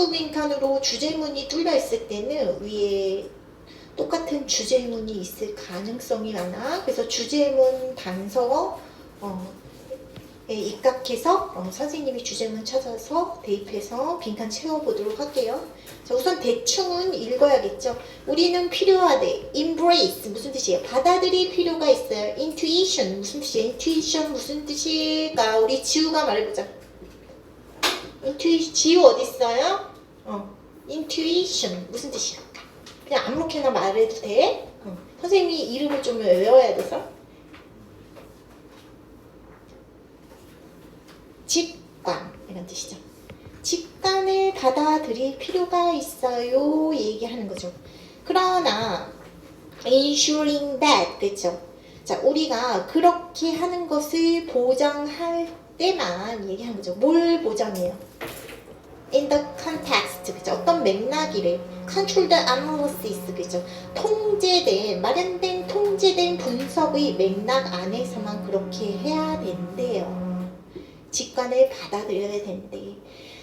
상부 빈칸으로 주제문이 뚫려 있을 때는 위에 똑같은 주제문이 있을 가능성이 많아. 그래서 주제문 단서에 입각해서 선생님이 주제문 찾아서 대입해서 빈칸 채워보도록 할게요. 자, 우선 대충은 읽어야겠죠. 우리는 필요하대. embrace 무슨 뜻이에요? 받아들일 필요가 있어요. intuition 무슨 뜻이에요? intuition 무슨 뜻일까? 우리 지우가 말해보자. 지우 어디 있어요? intuition 무슨 뜻이야? 그냥 아무렇게나 말해도 돼. 선생님이 이름을 좀 외워야 돼서. 직관 이런 뜻이죠. 직관을 받아들일 필요가 있어요 얘기하는 거죠. 그러나 ensuring that 그렇죠. 자, 우리가 그렇게 하는 것을 보장할 때만 얘기하는 거죠. 뭘 보장해요? in the context 그죠? 어떤 맥락이래. controlled analysis 그죠? 통제된 마련된 통제된 분석의 맥락 안에서만 그렇게 해야 된대요. 직관을 받아들여야 된대.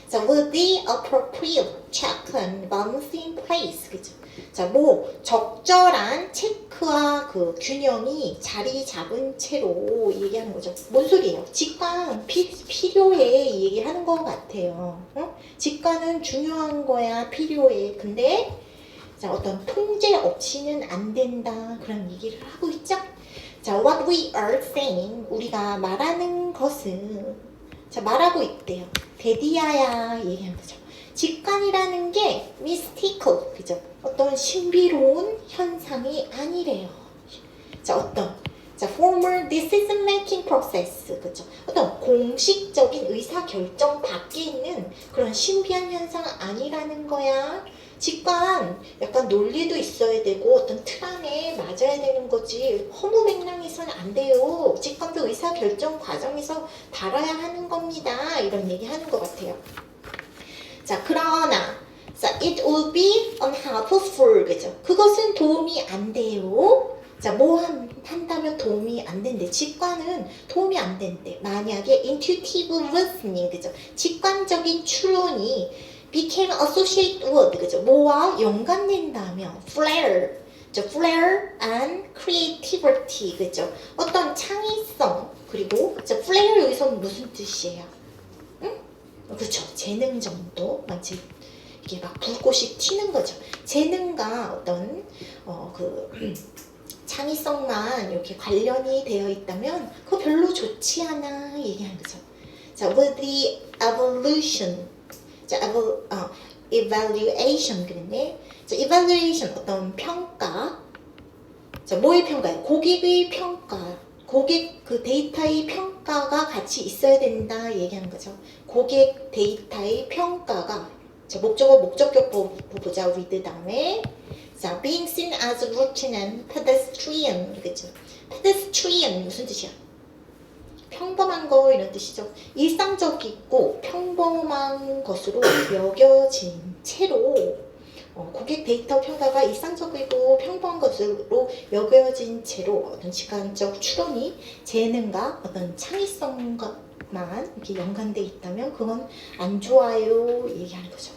자, with the appropriate check and balance in place 그죠? 자, 적절한 체크와 그 균형이 자리 잡은 채로 얘기하는 거죠. 뭔 소리예요? 직관 필요해 얘기하는 것 같아요. 직관은 중요한 거야, 필요해. 근데 자, 어떤 통제 없이는 안 된다 그런 얘기를 하고 있죠. 자, what we are saying 우리가 말하는 것은 자, 말하고 있대요. 데디아야 얘기하는 거죠. 직관이라는 게 mystical, 그죠? 어떤 신비로운 현상이 아니래요. 자, formal decision making process, 그죠? 어떤 공식적인 의사 결정 밖에 있는 그런 신비한 현상 아니라는 거야. 직관, 약간 논리도 있어야 되고 어떤 틀 안에 맞아야 되는 거지 허무 맹랑해서는 안 돼요. 직관도 의사 결정 과정에서 다뤄야 하는 겁니다. 이런 얘기 하는 것 같아요. 자, 그러나 자, it will be unhelpful 그죠? 그것은 도움이 안 돼요. 자, 한다면 도움이 안 된대. 직관은 도움이 안 된대. 만약에 intuitive reasoning 그죠? 직관적인 추론이 became associated with 그죠? 뭐와 연관된다면 flare and creativity 그죠? 어떤 창의성 그리고 그죠? flare 여기서 무슨 뜻이에요? 응? 그렇죠. 재능 정도 마치 이게 막 불꽃이 튀는 거죠. 재능과 어떤 창의성만 이렇게 관련이 되어 있다면 그거 별로 좋지 않아 얘기하는 거죠. 자, with the evolution 자, evaluation 그랬네. 자, evaluation 어떤 평가. 자, 뭐의 평가예요? 고객의 평가. 고객 그 데이터의 평가가 같이 있어야 된다 얘기하는 거죠. 고객 데이터의 평가가 자, 목적격 보자. with 다음에 자, being seen as routine and pedestrian 그죠? pedestrian 무슨 뜻이야? 평범한 거 이런 뜻이죠. 일상적이고 평범한 것으로 여겨진 채로 고객 데이터 평가가 일상적이고 평범한 것으로 여겨진 채로 어떤 직관적 추론이 재능과 어떤 창의성과만 이렇게 연관돼 있다면 그건 안 좋아요 얘기하는 거죠.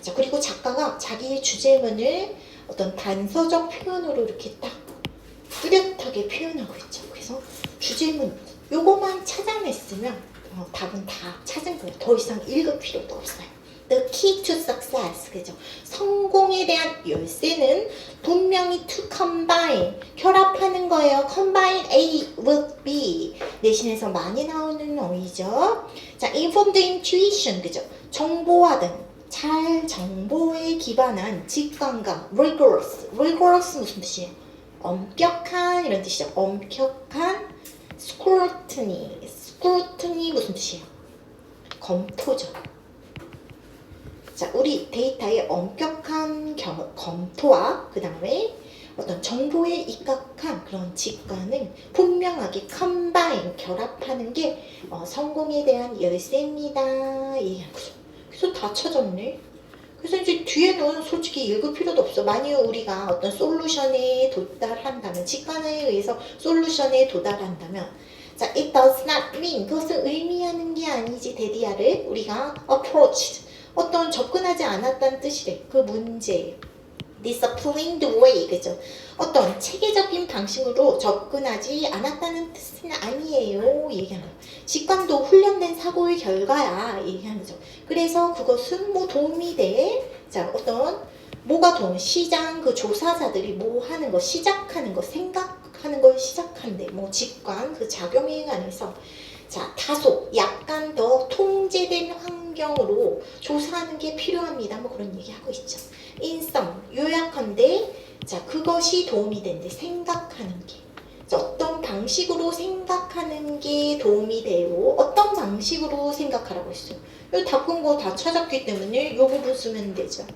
자, 그리고 작가가 자기의 주제문을 어떤 단서적 표현으로 이렇게 딱 뚜렷하게 표현하고 있죠. 그래서 주제문 요거만 찾아냈으면 답은 다 찾은 거예요. 더 이상 읽을 필요도 없어요. The key to success, 그죠? 성공에 대한 열쇠는 분명히 to combine, 결합하는 거예요. combine A with B. 내신에서 많이 나오는 어휘죠. 자, informed intuition, 그죠? 정보화된, 잘 정보에 기반한 직관과 rigorous 무슨 뜻이에요? 엄격한 이런 뜻이죠. 엄격한 scrutiny 무슨 뜻이에요? 검토죠. 자, 우리 데이터의 엄격한 검토와 그 다음에 어떤 정보에 입각한 그런 직관을 분명하게 combine, 결합하는 게 성공에 대한 열쇠입니다. 얘기하는 거죠. 그래서 다 찾았네. 그래서 이제 뒤에는 솔직히 읽을 필요도 없어. 만약 우리가 어떤 솔루션에 도달한다면, 직관에 의해서 솔루션에 도달한다면, 자, it does not mean, 그것은 의미하는 게 아니지, 데디아를 우리가 approached, 어떤 접근하지 않았다는 뜻이래. 그 문제예요. disciplined way, 그죠? 어떤 체계적인 방식으로 접근하지 않았다는 뜻은 아니에요. 얘기하는 거예요. 직관도 훈련된 사고의 결과야. 얘기하는 거죠. 그래서 그것은 뭐 도움이 돼. 자, 어떤 뭐가 도움? 시장 그 조사자들이 뭐 하는 거, 시작하는 거, 생각하는 걸 시작한대. 뭐 직관 그 작용에 관해서 자, 다소 약간 더 통제된 환경으로 조사하는 게 필요합니다. 뭐 그런 얘기하고 있죠. in some, 요약한데 자, 그것이 도움이 된대. 생각하는 게. 자, 어떤 방식으로 생각하는 게 도움이 돼요. 어떤 방식으로 생각하라고 했어요. 이 바꾼 거 다 찾았기 때문에 이 부분 쓰면 되죠.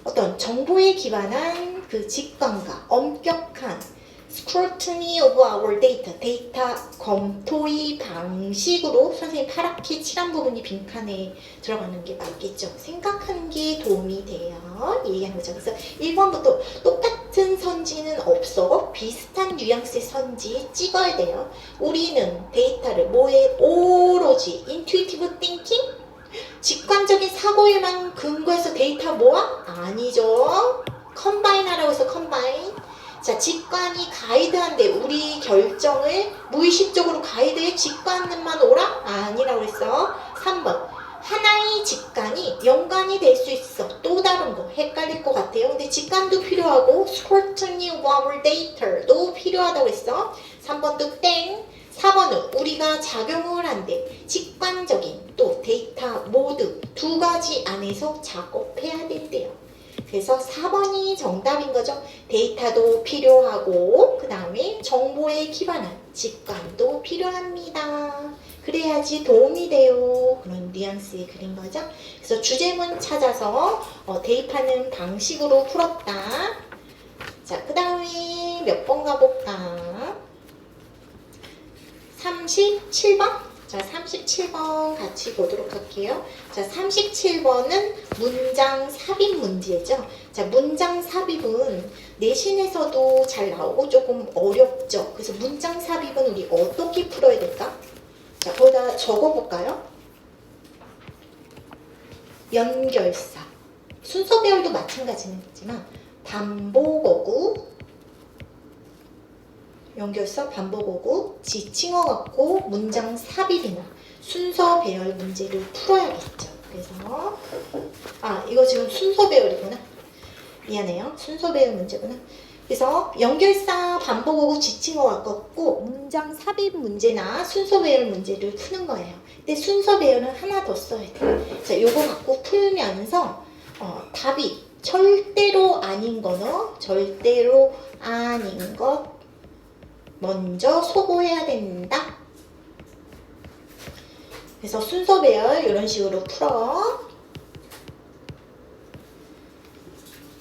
어떤 정보에 기반한 그 직관과 엄격한 scrutiny of our data, 데이터 검토의 방식으로 선생님 파랗게 칠한 부분이 빈칸에 들어가는 게 맞겠죠. 생각하는 게 도움이 돼요. 얘기하는 거죠. 그래서 1번부터 똑같은 선지는 없어. 비슷한 뉘앙스의 선지 찍어야 돼요. 우리는 데이터를 뭐에 오로지 intuitive thinking? 직관적인 사고에만 근거해서 데이터 모아? 아니죠. 컴바인 하라고 해서 컴바인. 자, 직관이 가이드한데 우리 결정을 무의식적으로 가이드해 직관만 오라? 아니라고 했어. 3번. 하나의 직관이 연관이 될 수 있어. 또 다른 거 헷갈릴 것 같아요. 근데 직관도 필요하고 scrutiny of our data도 필요하다고 했어. 3번도 땡. 4번은 우리가 작용을 한대. 직관적인 또 데이터 모두 두 가지 안에서 작업해야 된대요. 그래서 4번이 정답인 거죠. 데이터도 필요하고 그 다음에 정보에 기반한 직관도 필요합니다. 그래야지 도움이 돼요. 그런 뉘앙스의 글인 거죠. 그래서 주제문 찾아서 대입하는 방식으로 풀었다. 자, 그 다음에 몇 번 가볼까? 37번? 자, 37번 같이 보도록 할게요. 자, 37번은 문장 삽입 문제죠. 자, 문장 삽입은 내신에서도 잘 나오고 조금 어렵죠. 그래서 문장 삽입은 우리 어떻게 풀어야 될까? 자, 거기다 적어볼까요? 연결사. 순서배열도 마찬가지지만 반복어구, 연결사, 반복어구, 지칭어 갖고 문장 삽입이나 순서 배열 문제를 풀어야겠죠. 그래서 이거 지금 순서 배열이구나. 미안해요. 순서 배열 문제구나. 그래서 연결사, 반복어구, 지칭어 갖고 문장 삽입 문제나 순서 배열 문제를 푸는 거예요. 근데 순서 배열은 하나 더 써야 돼요. 자, 요거 갖고 풀면서 답이 절대로 아닌 거너, 절대로 아닌 것 먼저 소거해야 된다. 그래서 순서 배열 이런 식으로 풀어.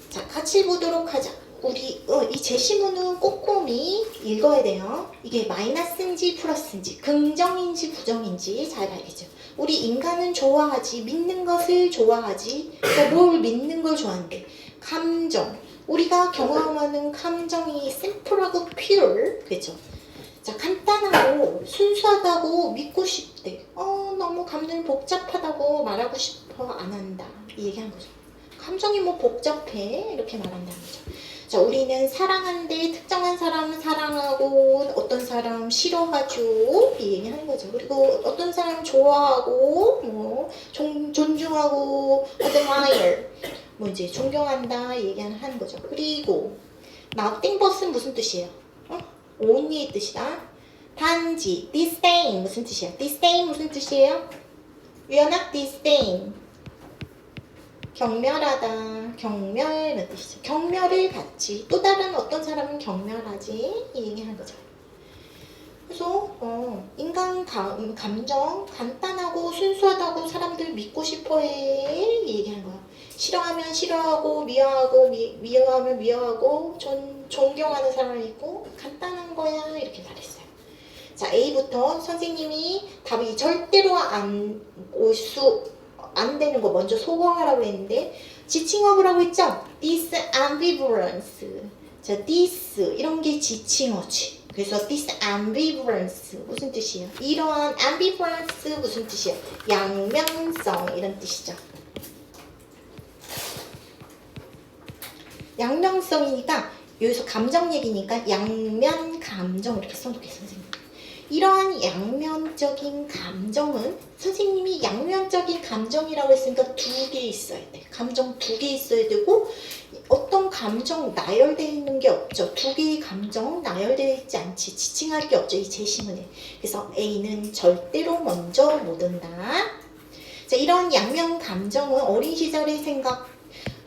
자, 같이 보도록 하자. 우리 이 제시문은 꼼꼼히 읽어야 돼요. 이게 마이너스인지 플러스인지 긍정인지 부정인지 잘 알겠죠. 우리 인간은 좋아하지, 믿는 것을 좋아하지. 또 뭘 믿는 걸 좋아하는데 감정, 우리가 경험하는 감정이 심플하고 pure, 그죠? 자, 간단하고 순수하다고 믿고 싶대. 너무 감정이 복잡하다고 말하고 싶어 안 한다. 이 얘기한 거죠. 감정이 뭐 복잡해 이렇게 말한다는 거죠. 자, 우리는 사랑하는데 특정한 사람은 사랑하고 어떤 사람 싫어하죠. 이 얘기하는 거죠. 그리고 어떤 사람 좋아하고 뭐 존중하고 admire 뭐 이제 존경한다 얘기하는 거죠. 그리고 nothing but은 무슨 뜻이에요? only의 뜻이다. 단지 disdain 무슨 뜻이야? disdain 무슨 뜻이에요? We are not disdain. 경멸하다, 경멸이라는 뜻이죠. 경멸을 받지. 또 다른 어떤 사람은 경멸하지. 이 얘기하는 거죠. 그래서 인간 감정 간단하고 순수하다고 사람들 믿고 싶어해. 이 얘기하는 거야. 싫어하면 싫어하고 미워하고 미워하면 미워하고 존경하는 사람이 있고 간단한 거야. 이렇게 말했어요. 자, A부터 선생님이 답이 절대로 안 되는 거 먼저 소거하라고 했는데 지칭어라고 했죠? this ambivalence. 자, this 이런 게 지칭어지. 그래서 this ambivalence 무슨 뜻이에요? 이러한 ambivalence 무슨 뜻이에요? 양면성 이런 뜻이죠. 양면성이니까 여기서 감정 얘기니까 양면 감정 이렇게 써놓겠어요, 선생님. 이러한 양면적인 감정은 선생님이 양면적인 감정이라고 했으니까 두 개 있어야 돼. 감정 두 개 있어야 되고 어떤 감정 나열되어 있는 게 없죠. 두 개의 감정 나열되어 있지 않지. 지칭할 게 없죠. 이 제시문에. 그래서 A는 절대로 먼저 못 온다. 자, 이런 양면 감정은 어린 시절의 생각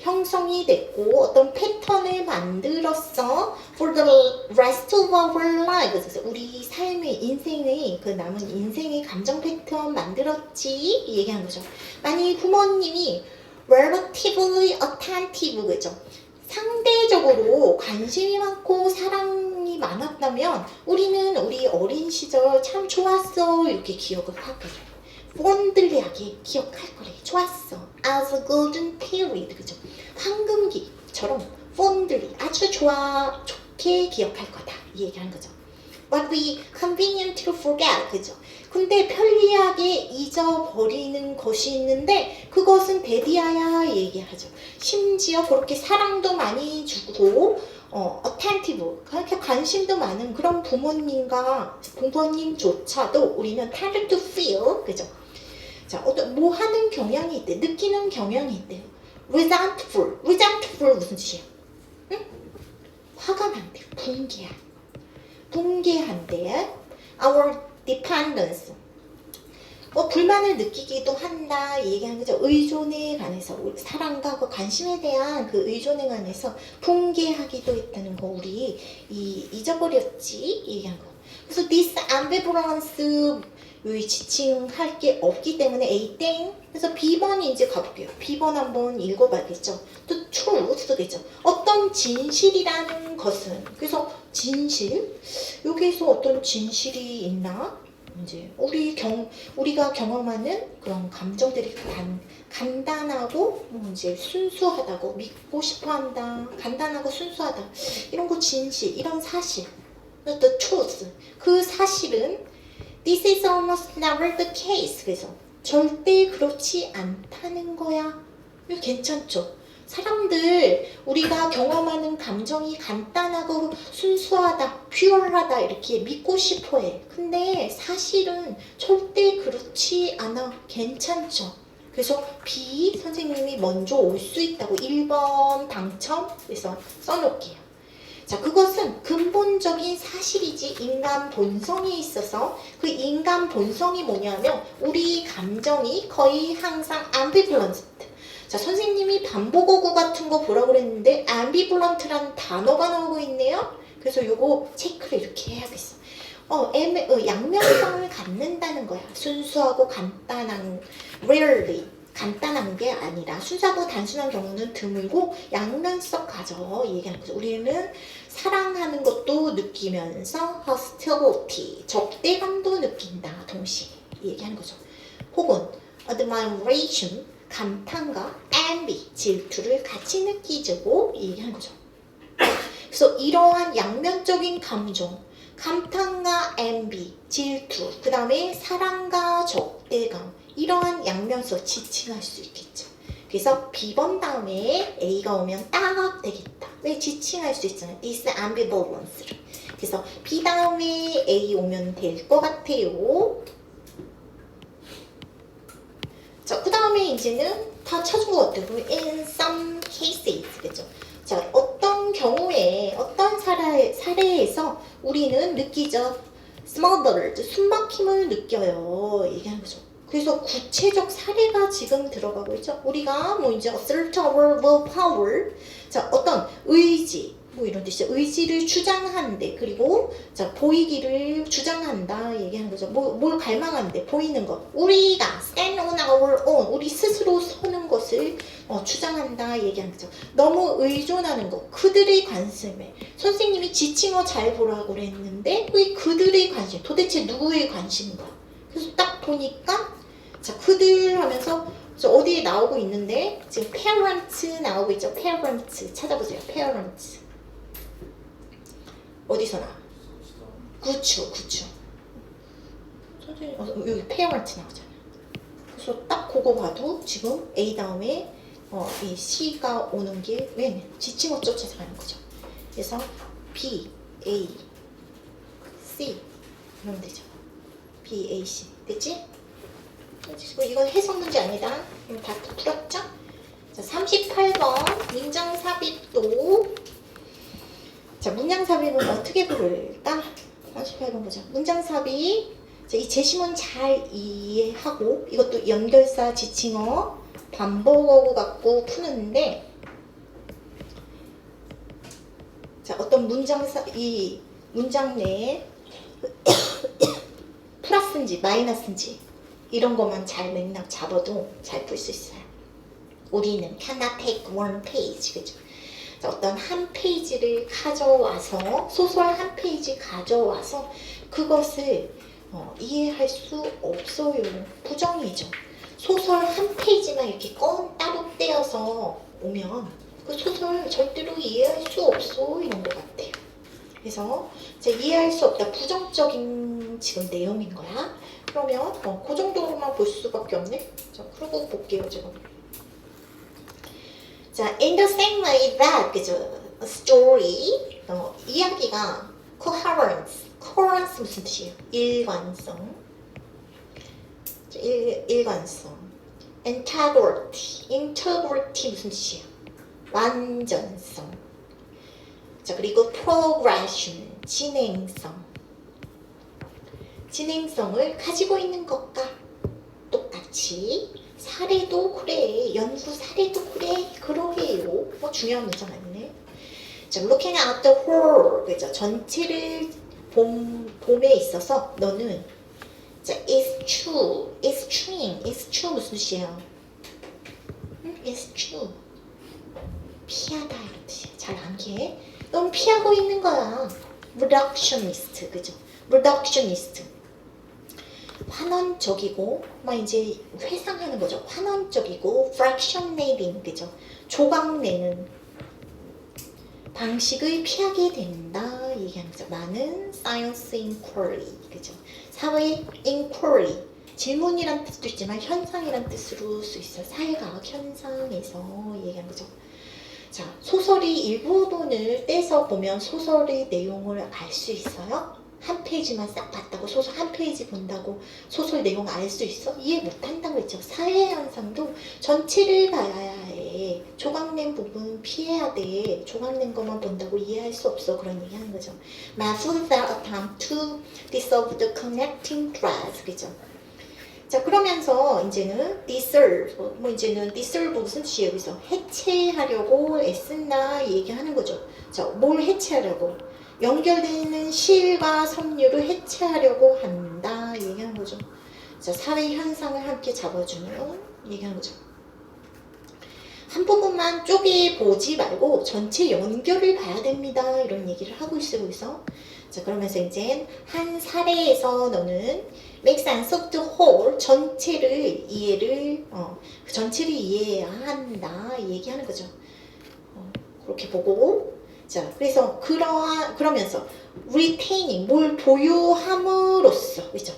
형성이 됐고 어떤 패턴을 만들었어 for the rest of our lives. 우리 삶의 인생의 그 남은 인생의 감정 패턴 만들었지 얘기한 거죠. 만약 부모님이 relatively attentive 그죠? 상대적으로 관심이 많고 사랑이 많았다면 우리는 우리 어린 시절 참 좋았어 이렇게 기억을 하거든요. 폰들리하게 기억할 거래. 좋았어. As a golden period. 그죠? 황금기처럼 폰들리 아주 좋게 기억할 거다. 이 얘기하는 거죠. But we conveniently forget. 그죠? 근데 편리하게 잊어버리는 것이 있는데 그것은 데디아야 얘기하죠. 심지어 그렇게 사랑도 많이 주고 attentive, 그렇게 관심도 많은 그런 부모님조차도 우리는 tend to feel, 그죠? 자, 뭐 하는 경향이 있대, 느끼는 경향이 있대. resentful 무슨 뜻이야? 응? 화가 난대, 분개한대. Our dependence. 불만을 느끼기도 한다 얘기하는 거죠. 의존에 관해서 사랑과 그 관심에 대한 그 의존에 관해서 분개하기도 했다는 거 우리 잊어버렸지 얘기한 거. 그래서 this ambivalence 여기 지칭할 게 없기 때문에 A 땡. 그래서 B번 이제 가볼게요. B번 한번 읽어봐야겠죠. 또 truth겠죠. 어떤 진실이라는 것은 그래서 진실 여기서 어떤 진실이 있나? 이제 우리가 경험하는 그런 감정들이 간단하고 이제 순수하다고 믿고 싶어한다. 간단하고 순수하다. 이런 거 진실, 이런 사실. The truth. 그 사실은 this is almost never the case. 그래서 절대 그렇지 않다는 거야. 이거 괜찮죠? 사람들 우리가 경험하는 감정이 간단하고 순수하다, 퓨어하다 이렇게 믿고 싶어해. 근데 사실은 절대 그렇지 않아. 괜찮죠? 그래서 B 선생님이 먼저 올 수 있다고 1번 당첨 그래서 써놓을게요. 자, 그것은 근본적인 사실이지 인간 본성에 있어서 그 인간 본성이 뭐냐면 우리 감정이 거의 항상 ambivalent. 자, 선생님이 반복어구 같은 거 보라고 그랬는데 ambivalent라는 단어가 나오고 있네요. 그래서 요거 체크를 이렇게 해야겠어. 양면성을 갖는다는 거야. 순수하고 간단한 rarely 간단한 게 아니라 순수하고 단순한 경우는 드물고 양면성 가져 얘기하는 거죠. 우리는 사랑하는 것도 느끼면서 hostility 적대감도 느낀다 동시에 얘기하는 거죠. 혹은 admiration 감탄과 envy 질투를 같이 느끼고 얘기하는 거죠. 그래서 이러한 양면적인 감정 감탄과 envy 질투 그 다음에 사랑과 적대감 이러한 양면서 지칭할 수 있겠죠. 그래서 B번 다음에 A가 오면 딱 되겠다. 왜 지칭할 수 있잖아요. This ambivalence를. 그래서 B 다음에 A 오면 될 것 같아요. 자, 그 다음에 이제는 다 찾은 것 같아요. In some cases. 그죠? 자, 어떤 경우에, 어떤 사례에서 우리는 느끼죠. smothered, 숨막힘을 느껴요. 얘기하는 거죠. 그래서 구체적 사례가 지금 들어가고 있죠. 우리가 뭐 이제 assert our willpower. 자, 어떤 의지. 뭐 이런 뜻이죠. 의지를 주장한대. 그리고 자 보이기를 주장한다 얘기하는 거죠. 뭘 갈망한대. 보이는 것. 우리가 stand on our own. 우리 스스로 서는 것을 주장한다 얘기하는 거죠. 너무 의존하는 것. 그들의 관심에. 선생님이 지칭어 잘 보라고 그랬는데 왜 그들의 관심. 도대체 누구의 관심인가. 그래서 딱 보니까 자 그들 하면서 어디에 나오고 있는데 지금 parents 나오고 있죠. parents 찾아보세요. parents. 어디서 나? 그쵸. 여기 parent 나오잖아요. 그래서 딱 그거 봐도 지금 A 다음에 이 C가 오는 게 왜냐? 지칭어 쫓아서 가는 거죠. 그래서 B, A, C 이러면 되죠. B, A, C 됐지? 이건 해석 문제 아니다. 다 풀었죠? 자, 38번 문장 삽입도. 자, 문장 삽입은 어떻게 부를까? 38번 보자. 문장 삽입. 자, 이 제시문 잘 이해하고 이것도 연결사 지칭어 반복어구 갖고 푸는데, 자, 어떤 이 문장 내에 플러스인지 마이너스인지 이런 것만 잘 맥락 잡아도 잘 풀 수 있어요. 우리는 cannot take one page, 그죠? 자, 어떤 한 페이지를 가져와서, 소설 한 페이지 가져와서 그것을 이해할 수 없어요. 부정이죠. 소설 한 페이지만 이렇게 따로 떼어서 오면 그 소설 절대로 이해할 수 없어, 이런 것 같아요. 그래서 이해할 수 없다, 부정적인 지금 내용인 거야. 그러면 그 정도로만 볼 수밖에 없네. 자, 그러고 볼게요, 지금. 자, in the same way that, 그죠? A story, 이야기가 coherence 무슨 뜻이에요? 일관성. 일관성. integrity 무슨 뜻이에요? 완전성. 자, 그리고 progression, 진행성을 가지고 있는 것과 똑같이 사례도 그래, 연구 사례도 그래, 그러게요. 중요한 문장 아니네. 자, looking at the whole, 그죠? 전체를 봄에 있어서 너는, 자, it's true 무슨 뜻이에요? it's true. 피하다 이런 뜻이에요. 잘 암기해. 넌 피하고 있는 거야. reductionist, 그죠? reductionist. 환원적이고, 막 이제 회상하는 거죠. 환원적이고, fractionating, 그죠? 조각내는 방식을 피하게 된다 얘기하는 거죠. 나는 science inquiry, 그죠? 사회 inquiry, 질문이란 뜻도 있지만 현상이란 뜻으로 쓸 수 있어요. 사회과학 현상에서 얘기하는 거죠. 자, 소설이 일부분을 떼서 보면 소설의 내용을 알 수 있어요? 한 페이지만 싹 봤다고 소설 한 페이지 본다고 소설 내용 알 수 있어? 이해 못한다고 했죠. 사회 현상도 전체를 봐야 해. 조각낸 부분 피해야 돼. 조각낸 것만 본다고 이해할 수 없어. 그런 얘기 하는 거죠. Methods that attempt to dissolve the connecting threads, 그죠? 자, 그러면서 이제는 dissolve, 이제는 dissolve 무슨 뜻이에요? 여기서 해체하려고 애쓴다 얘기하는 거죠. 자, 뭘 해체하려고? 연결되는 실과 섬유를 해체하려고 한다 얘기하는 거죠. 자, 사회 현상을 함께 잡아주는 얘기하는 거죠. 한 부분만 쪼개 보지 말고 전체 연결을 봐야 됩니다. 이런 얘기를 하고 있어요. 여기서. 자, 그러면서 이제 한 사례에서 너는 make sense of the whole, 전체를 이해해야 한다 얘기하는 거죠. 그렇게 보고, 자, 그래서 그러면서 retaining, 뭘 보유함으로써, 그죠?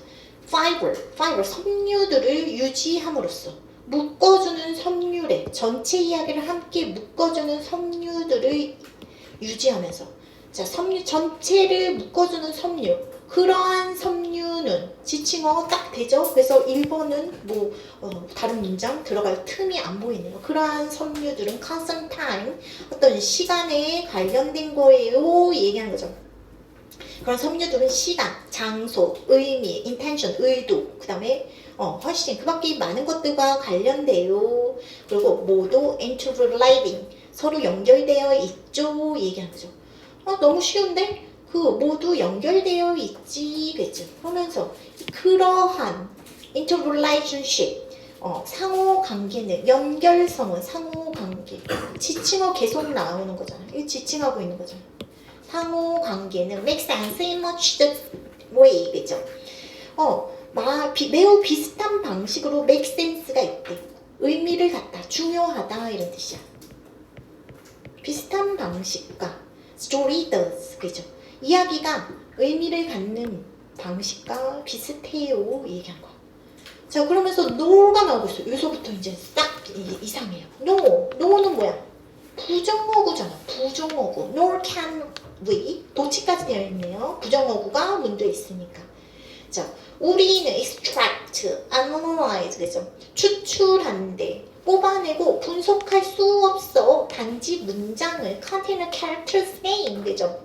fiber, 섬유들을 유지함으로써, 묶어주는 섬유래, 전체 이야기를 함께 묶어주는 섬유들을 유지하면서, 자, 섬유 전체를 묶어주는 섬유, 그러한 섬유는 지칭어가 딱 되죠. 그래서 1번은 다른 문장 들어갈 틈이 안 보이네요. 그러한 섬유들은 constant time, 어떤 시간에 관련된 거예요 얘기하는 거죠. 그런 섬유들은 시간, 장소, 의미, intention, 의도, 그 다음에 훨씬 그 밖에 많은 것들과 관련돼요. 그리고 모두 interrelating, 서로 연결되어 있죠 얘기하는 거죠. 너무 쉬운데? 그 모두 연결되어 있지, 그죠? 그러면서 그러한 interrelationship, 상호관계는, 연결성은 상호관계, 지칭어 계속 나오는 거잖아. 이거 지칭하고 있는 거잖아. 상호관계는 make sense in much the way, 그죠? 매우 비슷한 방식으로 make sense가 있대. 의미를 갖다, 중요하다 이런 뜻이야. 비슷한 방식과 story does, 그죠? 이야기가 의미를 갖는 방식과 비슷해요 얘기한 거야. 자, 그러면서 no가 나오고 있어요. 여기서부터 이제 딱 이상해요. no는 뭐야? 부정어구잖아. 부정어구. nor can we. 도치까지 되어 있네요. 부정어구가 문제에 있으니까. 자, 우리는 extract, analyze, 그죠? 추출한데, 뽑아내고 분석할 수 없어. 단지 문장을 contain a character's name, 그죠?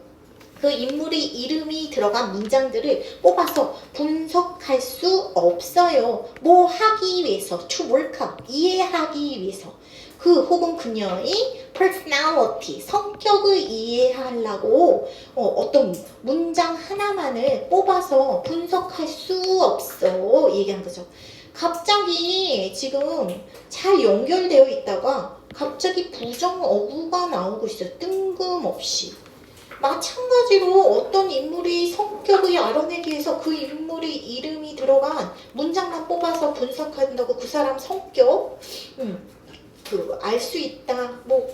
그 인물의 이름이 들어간 문장들을 뽑아서 분석할 수 없어요. 뭐 하기 위해서, to work out, 이해하기 위해서. 그 혹은 그녀의 personality, 성격을 이해하려고 어떤 문장 하나만을 뽑아서 분석할 수 없어 얘기하는 거죠. 갑자기 지금 잘 연결되어 있다가 갑자기 부정어구가 나오고 있어요. 뜬금없이. 마찬가지로 어떤 인물의 성격을 알아내기 위해서 그 인물의 이름이 들어간 문장만 뽑아서 분석한다고 그 사람 성격 알 수 있다 뭐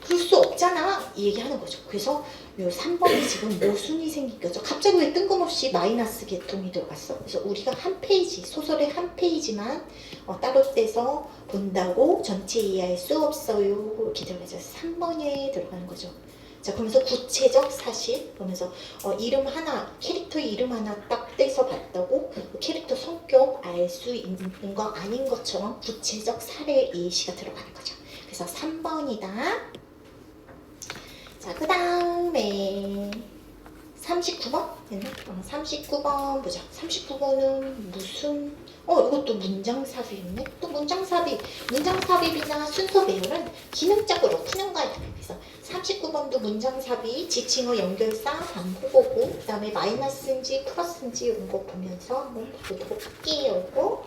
그럴 수 없잖아 이 얘기하는 거죠. 그래서 요 3번이 지금 모순이 생긴 거죠. 갑자기 왜 뜬금없이 마이너스 계통이 들어갔어? 그래서 우리가 한 페이지 소설의 한 페이지만 따로 떼서 본다고 전체 이해할 수 없어요 이렇게 들어가죠. 3번에 들어가는 거죠. 자, 그러면서 구체적 사실, 그러면서 이름 하나, 캐릭터 이름 하나 딱 떼서 봤다고 그 캐릭터 성격 알 수 있는 거 아닌 것처럼 구체적 사례 예시가 들어가는 거죠. 그래서 3번이다. 자, 그 다음에 39번? 됐나? 39번 보자. 39번은 무슨 이것도 문장삽입이네. 또 문장삽입. 문장삽입이나 순서 배열은 기능적으로 푸는 거야. 그래서 39번도 문장삽입, 지칭어 연결사, 반복어구, 그 다음에 마이너스인지 플러스인지 이런 거 보면서 한번 보도록 할게요.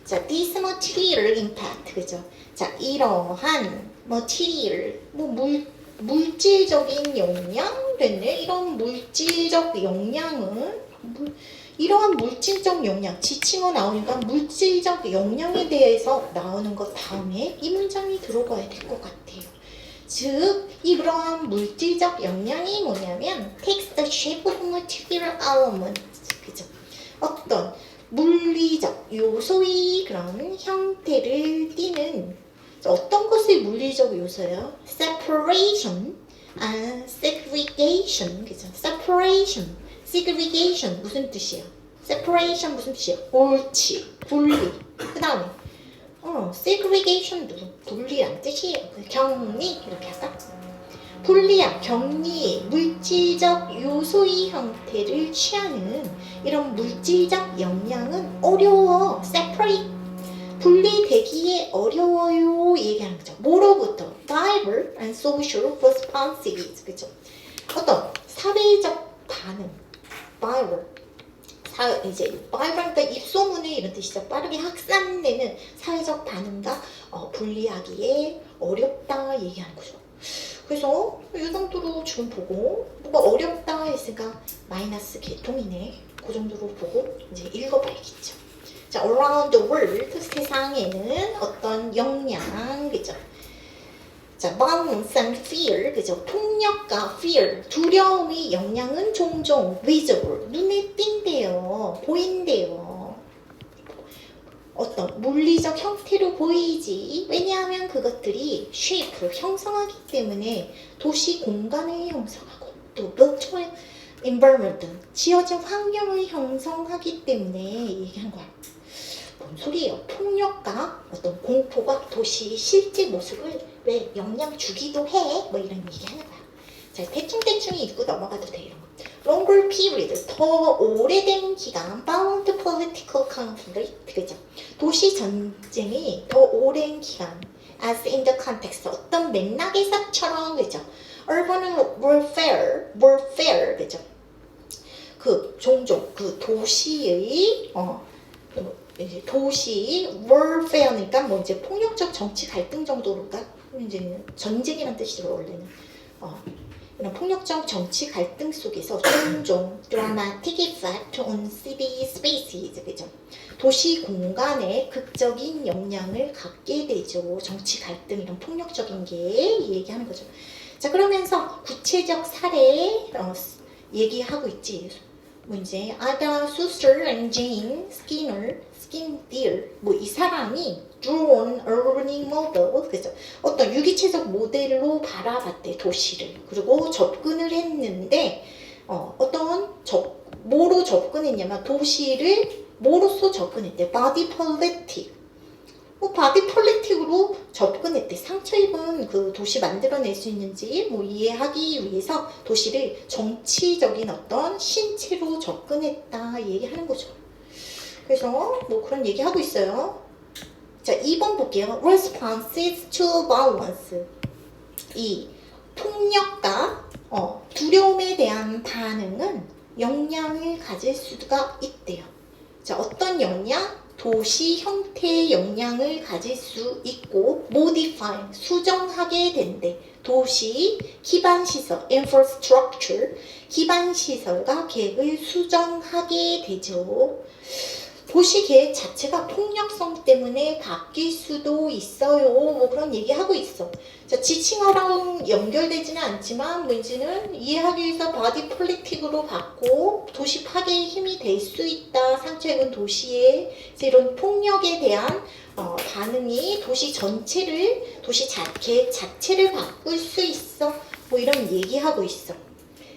자, this material impact, 그죠? 자, 이러한 material, 물질적인 영향 됐네. 이런 물질적 영향은 이러한 물질적 영향 지칭어 나오니까 물질적 영향에 대해서 나오는 것 다음에 이 문장이 들어가야 될 것 같아요. 즉 이러한 물질적 영향이 뭐냐면 takes the shape of material element, 그죠? 어떤 물리적 요소의 그런 형태를 띠는 어떤 것이 물리적 요소예요? separation, segregation, 그죠? separation, segregation 무슨 뜻이에요? separation 무슨 뜻이에요? 옳지, 분리. 그 다음에 segregation도 분리란 뜻이에요. 격리 이렇게 할까? 분리함, 격리, 물질적 요소의 형태를 취하는 이런 물질적 영향은 어려워. separate, 분리되기에 어려워요 얘기하는 거죠. 뭐로부터? Diverse and social responsibilities, 그죠? 어떤 사회적 반응, 이제 vibrant 입소문을 이런 뜻이죠. 빠르게 확산되는 사회적 반응과 분리하기에 어렵다 얘기하는 거죠. 그래서 이 정도로 지금 보고 뭐가 어렵다 했으니까 마이너스 계통이네. 그 정도로 보고 이제 읽어봐야겠죠. 자, around the world, 세상에는 어떤 영향, 그죠? 자, violence and fear, 그죠? 폭력과 fear, 두려움의 영향은 종종 visible, 눈에 띈대요. 보인대요. 어떤 물리적 형태로 보이지. 왜냐하면 그것들이 shape, 형성하기 때문에 도시 공간을 형성하고 또 built environment, 지어진 환경을 형성하기 때문에 얘기한 거야. 뭔 소리예요? 폭력과 어떤 공포가 도시의 실제 모습을 왜 영향 주기도 해? 뭐 이런 얘기 하는 거야. 자, 대충 읽고 넘어가도 돼, 이런 거. Longer period, 더 오래된 기간, bound political conflict, 그죠? 도시 전쟁이 더 오랜 기간, as in the context, 어떤 맥락에서처럼, 그죠? Urban warfare, 그죠? 그 종종 그 도시의 도시 warfare니까 뭐 이제 폭력적 정치 갈등 정도로가 이제 전쟁이란 뜻이죠 원래는. 이런 폭력적 정치 갈등 속에서 종종 dramatic effect on city spaces, 그죠? 도시 공간에 극적인 영향을 갖게 되죠. 정치 갈등 이런 폭력적인 게 얘기하는 거죠. 자, 그러면서 구체적 사례 얘기하고 있지. 뭐 이제 Ada, Suster and Jane Skindir, 뭐 이 사람이 drawn urban model, 그죠? 어떤 유기체적 모델로 바라봤대 도시를. 그리고 접근을 했는데 뭐로 접근했냐면 도시를 뭐로써 접근했대? body politic. 바디 폴리틱으로 접근했대. 상처 입은 그 도시 만들어낼 수 있는지 이해하기 위해서 도시를 정치적인 어떤 신체로 접근했다 얘기하는 거죠. 그래서 그런 얘기하고 있어요. 자, 2번 볼게요. Responses to violence. 이 폭력과 두려움에 대한 반응은 영향을 가질 수가 있대요. 자, 어떤 영향? 도시 형태의 영향을 가질 수 있고 modify, 수정하게 된대. 도시 기반시설, infrastructure, 기반시설과 계획을 수정하게 되죠. 도시 계획 자체가 폭력성 때문에 바뀔 수도 있어요. 그런 얘기하고 있어. 자, 지칭어랑 연결되지는 않지만 문제는 이해하기 위해서 바디 폴리틱으로 받고 도시 파괴의 힘이 될 수 있다. 상처 입은 도시의 이런 폭력에 대한 반응이 도시 전체를, 도시 계획 자체를 바꿀 수 있어. 이런 얘기하고 있어.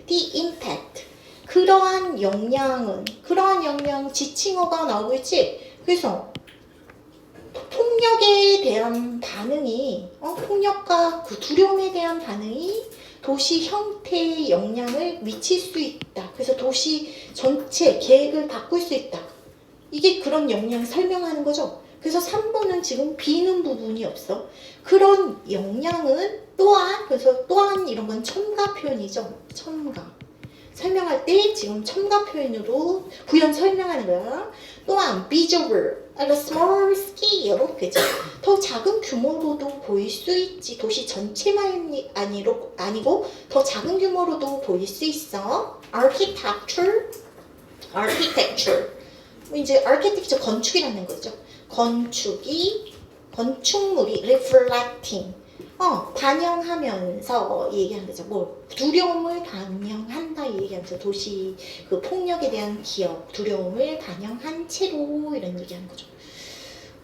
The impact. 그러한 영향 지칭어가 나오고 있지. 그래서 폭력에 대한 반응이 폭력과 그 두려움에 대한 반응이 도시 형태에 영향을 미칠 수 있다. 그래서 도시 전체 계획을 바꿀 수 있다. 이게 그런 영향 설명하는 거죠. 그래서 3번은 지금 비는 부분이 없어. 그런 영향은 또한 이런 건 첨가 표현이죠. 첨가. 설명할 때 지금 첨가 표현으로 부연 설명하는 거야. 또한 visible at a small scale, 그죠? 더 작은 규모로도 보일 수 있지. 도시 전체만 아니고 더 작은 규모로도 보일 수 있어. architecture, 이제 architecture 건축이라는 거죠. 건축물이 reflecting, 반영하면서 얘기하는 거죠. 두려움을 반영한다 얘기하면서 도시 그 폭력에 대한 기억, 두려움을 반영한 채로 이런 얘기하는 거죠.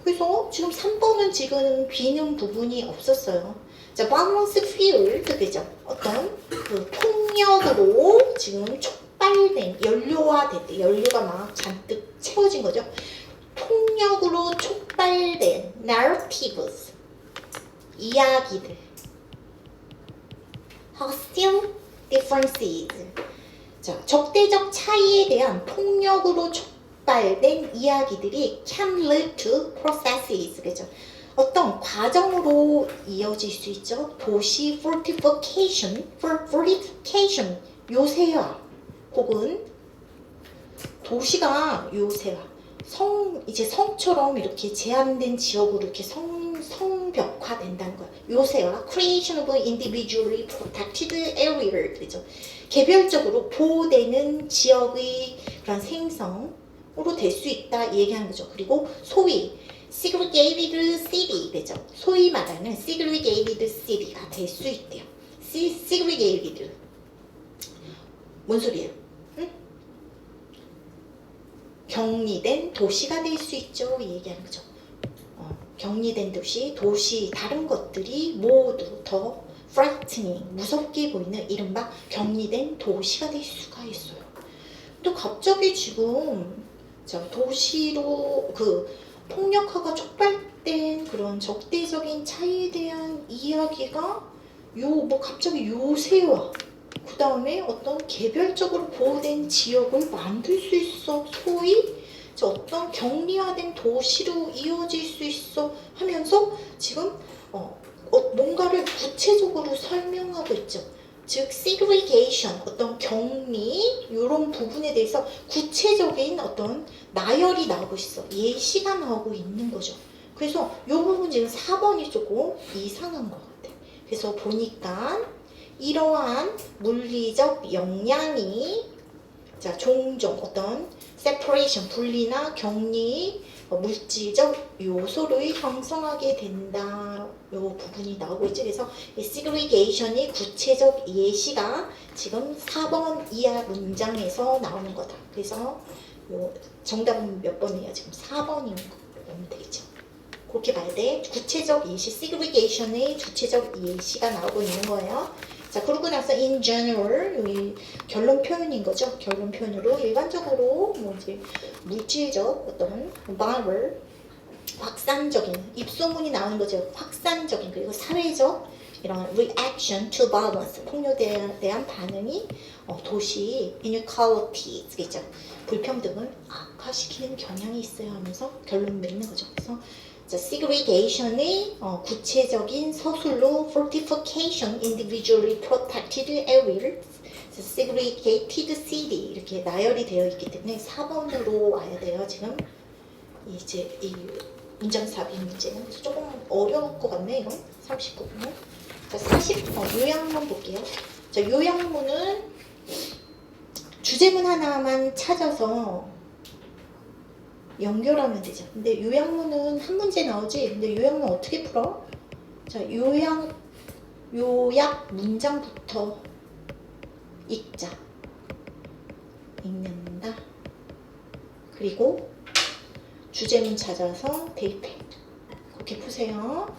그래서 지금 3번은 지금 비는 부분이 없었어요. 자, balance fuel, 그죠? 어떤 그 폭력으로 지금 촉발된, 연료화됐대. 연료가 막 잔뜩 채워진 거죠. 폭력으로 촉발된 narratives, 이야기들. hostile differences. 자, 적대적 차이에 대한 폭력으로 촉발된 이야기들이 can lead to processes. 그죠? 어떤 과정으로 이어질 수 있죠. 도시 fortification, 요새화, 혹은 도시가 요새화. 이제 성처럼 이렇게 제한된 지역으로 이렇게 성벽화된다는 거야. 요새와 creation of individually protected area, 그죠? 개별적으로 보호되는 지역의 그런 생성으로 될 수 있다 얘기하는 거죠. 그리고 소위 segregated city, 그죠? 소위 말하는 segregated city가 될 수 있대요. segregated 뭔 소리예요? 격리된 도시가 될 수 있죠. 얘기하는 거죠. 격리된 도시 다른 것들이 모두 더 frightening, 무섭게 보이는 이른바 격리된 도시가 될 수가 있어요. 또 갑자기 지금 도시로 그 폭력화가 촉발된 그런 적대적인 차이에 대한 이야기가 갑자기 요새와 그 다음에 어떤 개별적으로 보호된 지역을 만들 수 있어. 소위 어떤 격리화된 도시로 이어질 수 있어 하면서 지금 뭔가를 구체적으로 설명하고 있죠. 즉 segregation, 어떤 격리 이런 부분에 대해서 구체적인 어떤 나열이 나오고 있어. 예시가 나오고 있는 거죠. 그래서 이 부분 지금 4번이 조금 이상한 것 같아. 그래서 보니까 이러한 물리적 영향이 종종 어떤 separation, 분리나 격리, 물질적 요소를 형성하게 된다. 요 부분이 나오고 있죠. 그래서 이 segregation이 구체적 예시가 지금 4번 이하 문장에서 나오는 거다. 그래서 요 정답은 몇 번이에요? 지금 4번인 거면 되겠죠. 그렇게 봐야 돼. 구체적 예시, segregation의 주체적 예시가 나오고 있는 거예요. 자, 그러고 나서 in general, 이 결론 표현인 거죠. 결론 표현으로 일반적으로 뭐 이제 물질적 어떤 viral 확산적인 입소문이 나오는 거죠. 확산적인 그리고 사회적 이런 reaction to violence 폭력에 대한 반응이 도시 inequalities 있죠. 불평등을 악화시키는 경향이 있어요 하면서 결론 맺는 거죠. 그래서 자, segregation의 구체적인 서술로 fortification individually protected areas segregated city 이렇게 나열이 되어 있기 때문에 4번으로 와야 돼요. 지금 이제 이 문장삽입 문제는 그래서 조금 어려울 것 같네 이건 39분. 자, 40 요약문 볼게요. 자, 요약문은 주제문 하나만 찾아서 연결하면 되죠. 근데 요약문은 한 문제 나오지. 근데 요약문 어떻게 풀어? 자, 요약 문장부터 읽자. 읽는다. 그리고 주제문 찾아서 대입해. 그렇게 푸세요.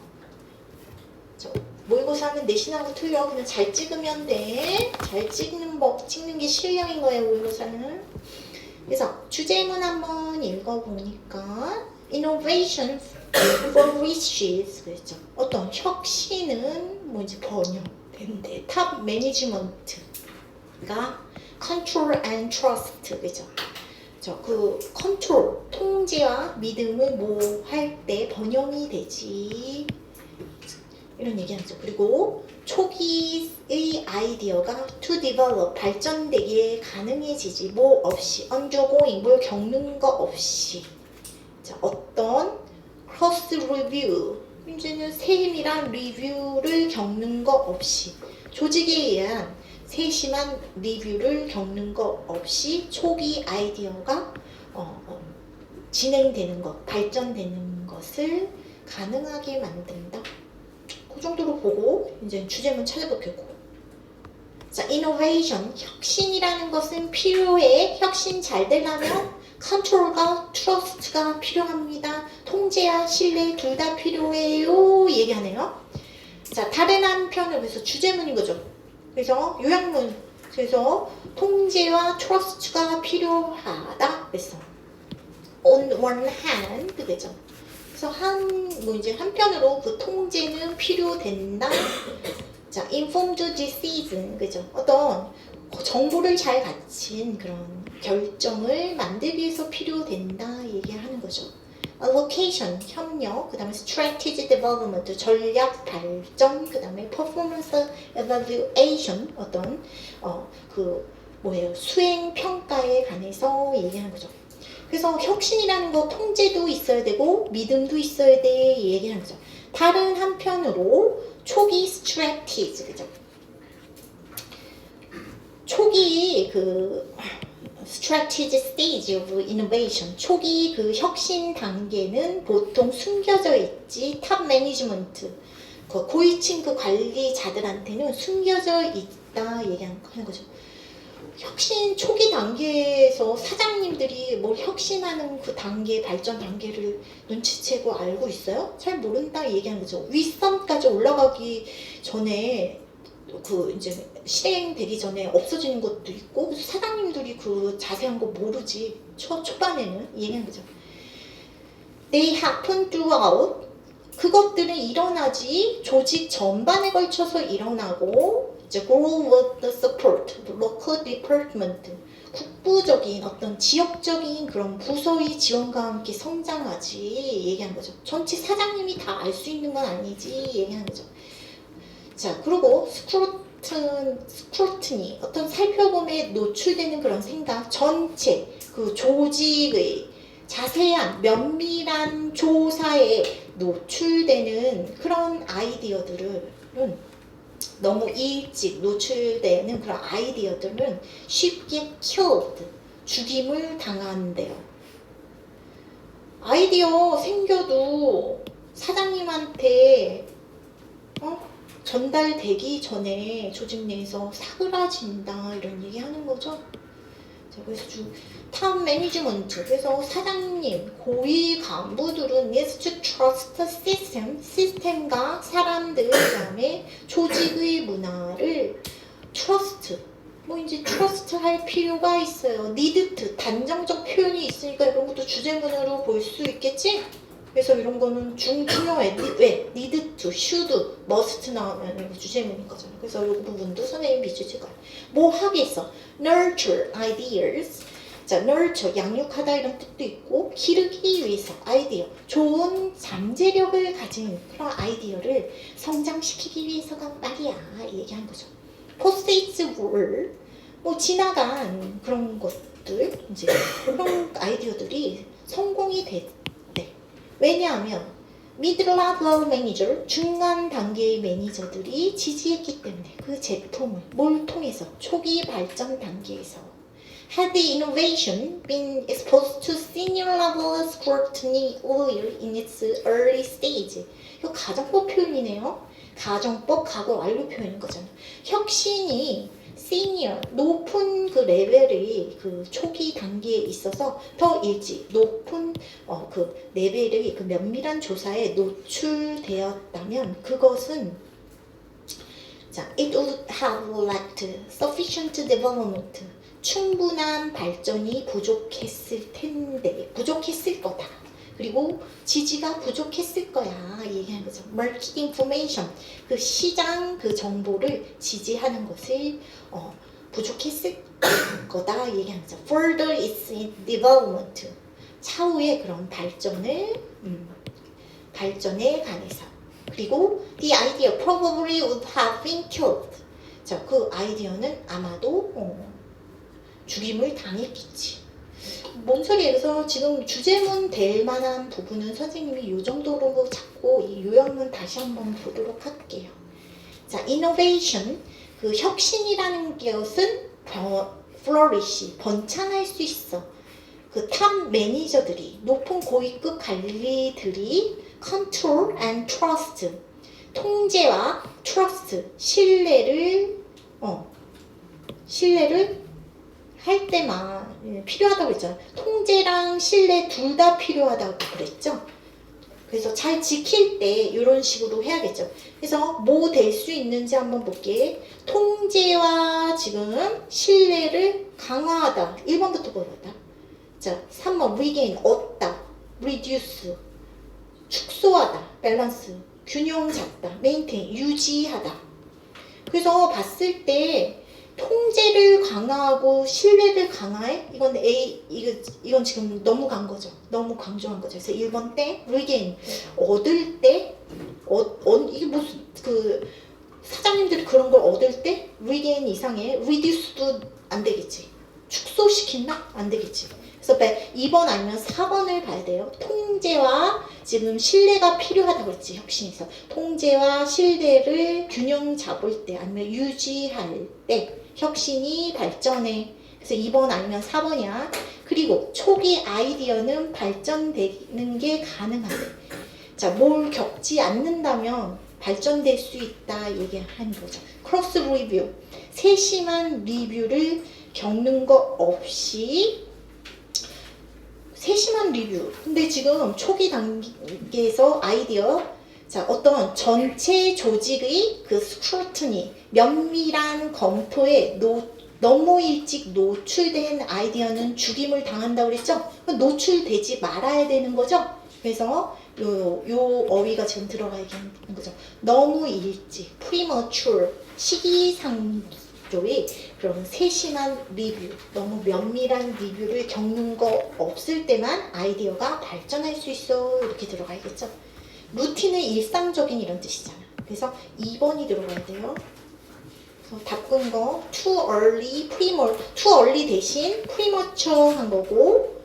자, 모의고사는 내신하고 틀려. 그냥 잘 찍으면 돼. 잘 찍는 법, 찍는 게 실력인 거예요, 모의고사는. 그래서 주제문 한번 읽어보니까 innovation for riches 그랬죠. 어떤 혁신은 뭐 이제 번역되는데 탑 매니지먼트가 control and trust 그죠. 그 컨트롤 통제와 믿음을 뭐 할 때 번영이 되지 이런 얘기하죠. 그리고 초기의 아이디어가 to develop 발전되기에 가능해지지 뭐 없이 undergoing 뭘 겪는 거 없이 자, 어떤 cross review 이제는 세밀한 리뷰를 겪는 거 없이 조직에 의한 세심한 리뷰를 겪는 거 없이 초기 아이디어가 진행되는 것 발전되는 것을 가능하게 만든다. 그 정도로 보고 이제 주제문 찾아볼게요. 자, innovation 혁신이라는 것은 필요해. 혁신 잘 되려면 컨트롤과 트러스트가 필요합니다. 통제와 신뢰 둘 다 필요해요. 얘기하네요. 자, 다른 한편으로 해서 주제문인 거죠. 그래서 요약문 그래서 통제와 트러스트가 필요하다. 그래서 on one hand 그죠. 그래서 뭐 이제 한편으로 그 통제는 필요된다. 자, informed decision, 그죠? 어떤 정보를 잘 갖춘 그런 결정을 만들기 위해서 필요된다 얘기하는 거죠. allocation, 협력, 그 다음에 strategy development, 전략 발전, 그 다음에 performance evaluation, 어떤 수행 평가에 관해서 얘기하는 거죠. 그래서 혁신이라는 거 통제도 있어야 되고 믿음도 있어야 돼 얘기하는 거죠. 다른 한편으로 초기 strategies, 그죠? 초기 그 strategy stage of innovation, 초기 그 혁신 단계는 보통 숨겨져 있지. 탑 매니지먼트, 그 고위층 그 관리자들한테는 숨겨져 있다 얘기하는 거죠. 혁신 초기 단계에서 사장님들이 뭘 혁신하는 그 단계, 발전 단계를 눈치채고 알고 있어요? 잘 모른다 얘기하는 거죠. 윗선까지 올라가기 전에 그 이제 실행되기 전에 없어지는 것도 있고 사장님들이 그 자세한 거 모르지. 초반에는 얘기하는 거죠. They happen throughout. 그것들은 일어나지 조직 전반에 걸쳐서 일어나고 이제 grow with the support, local department, 국부적인 어떤 지역적인 그런 부서의 지원과 함께 성장하지 얘기하는 거죠. 전체 사장님이 다 알 수 있는 건 아니지 얘기하는 거죠. 자, 그리고 스크루트니 어떤 살펴봄에 노출되는 그런 생각, 전체 그 조직의 자세한 면밀한 조사에 노출되는 그런 아이디어들은 너무 일찍 노출되는 그런 아이디어들은 쉽게 killed, 죽임을 당한대요. 아이디어 생겨도 사장님한테 전달되기 전에 조직 내에서 사그라진다 이런 얘기 하는 거죠. 자, 그래서 탑 매니지먼트, 그래서 사장님, 고위 간부들은 needs to trust system, 시스템과 사람들, 그다음에 조직의 문화를 trust, 뭐 이제 trust 할 필요가 있어요. need to, 단정적 표현이 있으니까 이런 것도 주제문으로 볼 수 있겠지? 그래서 이런 거는 중요해. 왜? need to, should, must 나오면 주제문인 거잖아. 그래서 이 부분도 선생님 비추지가 뭐 하겠어? nurture ideas. 자, nurture, 양육하다 이런 뜻도 있고, 기르기 위해서 아이디어, 좋은 잠재력을 가진 그런 아이디어를 성장시키기 위해서가 말이야. 얘기한 거죠. post-its were, 뭐 지나간 그런 것들, 이제 그런 아이디어들이 성공이 됐대. 왜냐하면 mid-level manager, 중간 단계의 매니저들이 지지했기 때문에 그 제품을 뭘 통해서? 초기 발전 단계에서 had the innovation been exposed to senior level scrutiny earlier in its early stage. 이거 가정법 표현이네요. 가정법 과거 완료 표현인 거잖아. 혁신이 시니어, 높은 그 레벨의 그 초기 단계에 있어서 더 일찍 높은 그 레벨의 그 면밀한 조사에 노출되었다면 그것은 자, it would have lacked sufficient development. 충분한 발전이 부족했을 텐데, 부족했을 거다. 그리고 지지가 부족했을 거야. 얘기하는 거죠. market information, 그 시장 그 정보를 지지하는 것을 부족했을 거다. 얘기하는 거죠. further its development, 차후의 그런 발전에 관해서. 그리고 the idea probably would have been killed. 자, 그 아이디어는 아마도 죽임을 당했겠지. 뭔 소리예요? 그래서 지금 주제문 될 만한 부분은 선생님이 이 정도로 잡고 이 요약문 다시 한번 보도록 할게요. 자, innovation, 그 혁신이라는 것은 flourish, 번창할 수 있어. 그 탑 매니저들이, 높은 고위급 관리들이 control and trust, 통제와 trust, 신뢰를 할 때만 필요하다고 그랬잖아. 통제랑 신뢰 둘 다 필요하다고 그랬죠. 그래서 잘 지킬 때 이런 식으로 해야겠죠. 그래서 뭐 될 수 있는지 한번 볼게. 통제와 지금 신뢰를 강화하다. 1번부터 보겠다. 자, 3번 regain, 얻다. reduce, 축소하다. 밸런스, 균형 잡다. maintain, 유지하다. 그래서 봤을 때 통제를 강화하고 신뢰를 강화해? 이건 지금 너무 간 거죠. 너무 강조한 거죠. 그래서 1번 때 regain, 얻을 때 이게 무슨 그 사장님들이 그런 걸 얻을 때 regain 이상의 reduce도 안 되겠지. 축소시킨다? 안 되겠지. 그래서 2번 아니면 4번을 봐야 돼요. 통제와 지금 신뢰가 필요하다고 했지. 혁신에서 통제와 신뢰를 균형 잡을 때 아니면 유지할 때 혁신이 발전해. 그래서 2번 아니면 4번이야. 그리고 초기 아이디어는 발전되는 게 가능하대. 자, 뭘 겪지 않는다면 발전될 수 있다 얘기하는 거죠. 크로스 리뷰, 세심한 리뷰를 겪는 거 없이 세심한 리뷰. 근데 지금 초기 단계에서 아이디어, 자, 어떤 전체 조직의 그 스크루트니, 면밀한 검토에 너무 일찍 노출된 아이디어는 죽임을 당한다고 그랬죠? 노출되지 말아야 되는 거죠? 그래서 요 어휘가 지금 들어가야겠는 거죠. 너무 일찍, premature, 시기상조의 그런 세심한 리뷰, 너무 면밀한 리뷰를 겪는 거 없을 때만 아이디어가 발전할 수 있어. 이렇게 들어가야겠죠. 루틴은 일상적인 이런 뜻이잖아. 그래서 2번이 들어가야 돼요. 그래서 바꾼 거 too early, too early 대신 premature 한 거고,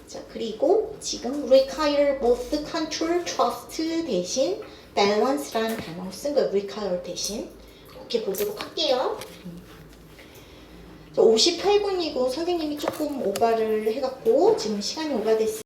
자, 그리고 지금 require both control, trust 대신 balance라는 단어를 쓴 거예요. require 대신. 이렇게 보도록 할게요. 58분이고 선생님이 조금 오바를 해갖고 지금 시간이 오바됐어요.